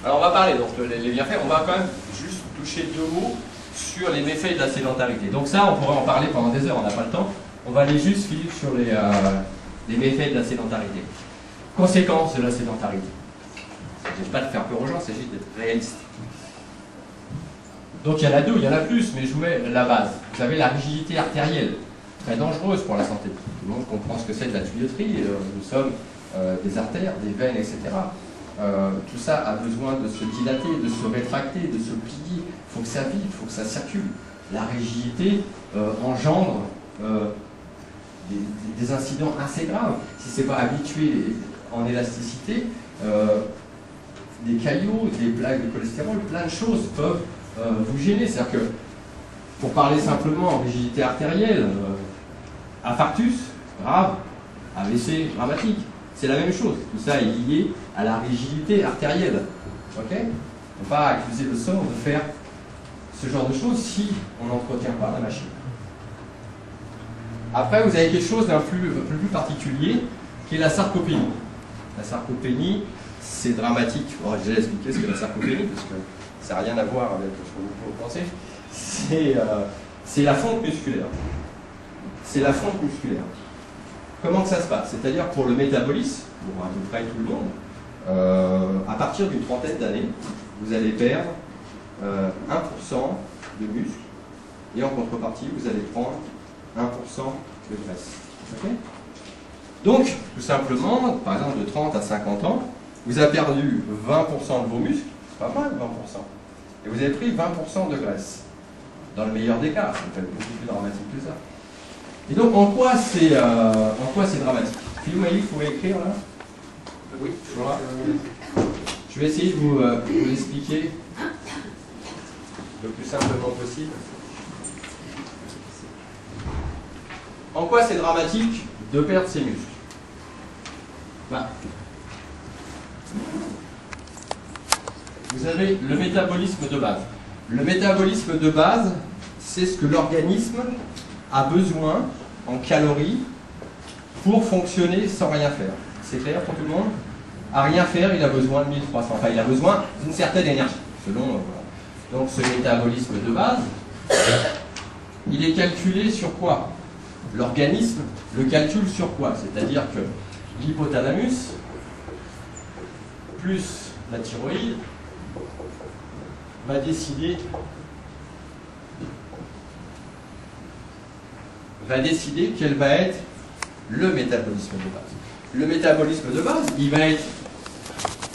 Alors on va parler donc les bienfaits, on va quand même juste toucher deux mots sur les méfaits de la sédentarité. Donc ça, on pourrait en parler pendant des heures, on n'a pas le temps. On va aller juste, Philippe, sur les méfaits de la sédentarité. Conséquences de la sédentarité. Il ne s'agit pas de faire peur aux gens, il s'agit d'être réaliste. Donc il y en a deux, il y en a plus, mais je vous mets la base. Vous avez la rigidité artérielle, très dangereuse pour la santé. Tout le monde comprend ce que c'est de la tuyauterie. Nous sommes des artères, des veines, etc. Tout ça a besoin de se dilater, de se rétracter, de se plier. Il faut que ça vive, il faut que ça circule. La rigidité engendre des incidents assez graves. Si ce n'est pas habitué en élasticité, des caillots, des plaques de cholestérol, plein de choses peuvent vous gêner. C'est-à-dire que, pour parler simplement en rigidité artérielle, infarctus, grave, AVC, dramatique, c'est la même chose. Tout ça est lié à la rigidité artérielle. Ok ? On ne peut pas accuser le sort de faire ce genre de choses si on n'entretient pas la machine. Après, vous avez quelque chose d'un plus particulier, qui est la sarcopénie. La sarcopénie, c'est dramatique. Bon, j'ai déjà expliqué ce qu'est la sarcopénie, parce que ça n'a rien à voir avec ce que vous pouvez penser. C'est la fonte musculaire. C'est la fonte musculaire. Comment que ça se passe? C'est-à-dire pour le métabolisme, pour à peu près tout le monde, à partir d'une trentaine d'années, vous allez perdre 1% de muscle, et en contrepartie, vous allez prendre 1% de graisse. Okay. Donc, tout simplement, par exemple, de 30 à 50 ans, vous avez perdu 20% de vos muscles, c'est pas mal 20%, et vous avez pris 20% de graisse. Dans le meilleur des cas, ça peut être beaucoup plus dramatique que ça. Et donc, en quoi c'est dramatique? Philippe, il faut écrire là? Oui, toujours là. Je vais essayer de vous expliquer le plus simplement possible. En quoi c'est dramatique de perdre ses muscles? Vous avez le métabolisme de base. Le métabolisme de base, c'est ce que l'organisme a besoin en calories pour fonctionner sans rien faire. C'est clair pour tout le monde? À rien faire, il a besoin de 1300. Enfin, il a besoin d'une certaine énergie. Selon, donc ce métabolisme de base, il est calculé sur quoi? L'organisme le calcule sur quoi? C'est-à-dire que l'hypothalamus plus la thyroïde va décider quel va être le métabolisme de base. Le métabolisme de base, il va être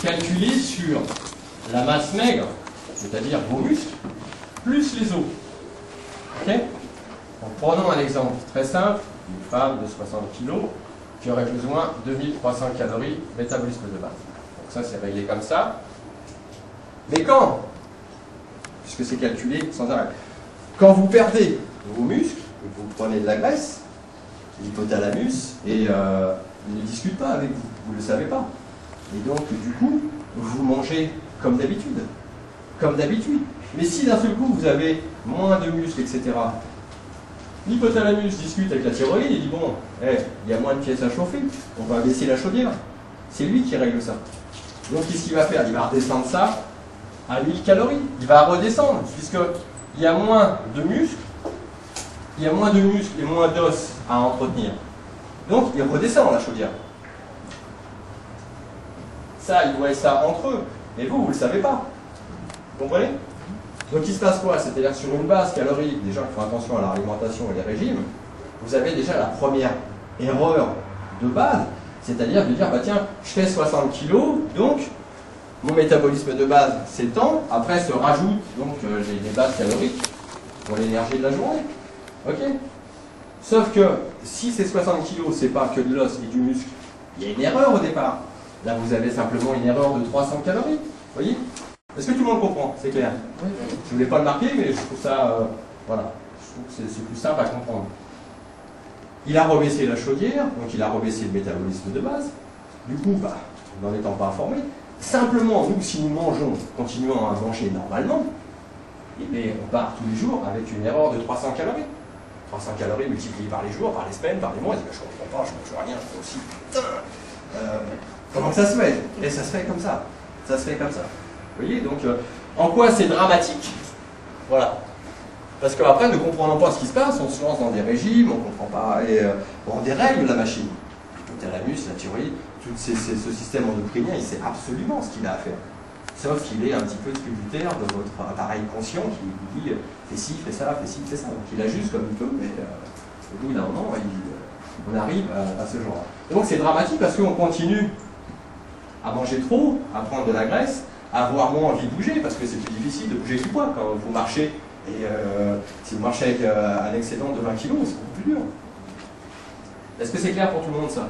calculé sur la masse maigre, c'est-à-dire vos muscles, plus les os. Ok? Donc, prenons un exemple très simple, une femme de 60 kg qui aurait besoin de 2300 calories, métabolisme de base. Donc ça, c'est réglé comme ça. Mais quand, puisque c'est calculé sans arrêt, quand vous perdez vos muscles, vous prenez de la graisse, l'hypothalamus, et il ne discute pas avec vous, vous ne le savez pas. Et donc, du coup, vous mangez comme d'habitude. Comme d'habitude. Mais si d'un seul coup, vous avez moins de muscles, etc., l'hypothalamus discute avec la thyroïde et dit bon, il y a moins de pièces à chauffer, on va baisser la chaudière. C'est lui qui règle ça. Donc qu'est-ce qu'il va faire? Il va redescendre ça à 1000 calories. Il va redescendre, puisqu'il y a moins de muscles, il y a moins de muscles et moins d'os à entretenir. Donc il redescend la chaudière. Ça, ils voient ça entre eux. Et vous, vous ne le savez pas. Vous comprenez? Donc il se passe quoi? C'est-à-dire sur une base calorique, déjà il faut attention à l'alimentation et les régimes, vous avez déjà la première erreur de base, c'est-à-dire de dire, bah tiens, je fais 60 kg, donc mon métabolisme de base s'étend, après se rajoute donc j'ai des bases caloriques pour l'énergie de la journée. Ok? Sauf que si ces 60 kg, c'est pas que de l'os et du muscle, il y a une erreur au départ. Là vous avez simplement une erreur de 300 calories. Vous voyez? Est-ce que tout le monde comprend? C'est clair? Oui. Je ne voulais pas le marquer, mais je trouve ça, voilà, je trouve que c'est plus simple à comprendre. Il a rebaissé la chaudière, donc il a rebaissé le métabolisme de base. Du coup, n'en étant pas informé, simplement, nous, si nous mangeons, continuons à manger normalement, et on part tous les jours avec une erreur de 300 calories. 300 calories multipliées par les jours, par les semaines, par les mois, on dit, je ne comprends pas, je ne mange rien, je fais aussi. Comment ça se fait? Et ça se fait comme ça. Ça se fait comme ça. Vous voyez, donc, en quoi c'est dramatique? Voilà. Parce qu'après, ne comprenant pas ce qui se passe, on se lance dans des régimes, on ne comprend pas, et on dérègle la machine. Le thalamus, la thyroïde, tout ce système endocrinien, il sait absolument ce qu'il a à faire. Sauf qu'il est un petit peu tributaire de votre appareil conscient qui vous dit fais ci, fais ça, fais ci, fais ça. Donc il ajuste comme il peut, mais au bout d'un moment, on arrive à ce genre. Et donc c'est dramatique parce qu'on continue à manger trop, à prendre de la graisse, à avoir moins envie de bouger, parce que c'est plus difficile de bouger du poids quand vous marchez. Et si vous marchez avec un excédent de 20 kg, c'est beaucoup plus dur. Est-ce que c'est clair pour tout le monde ça?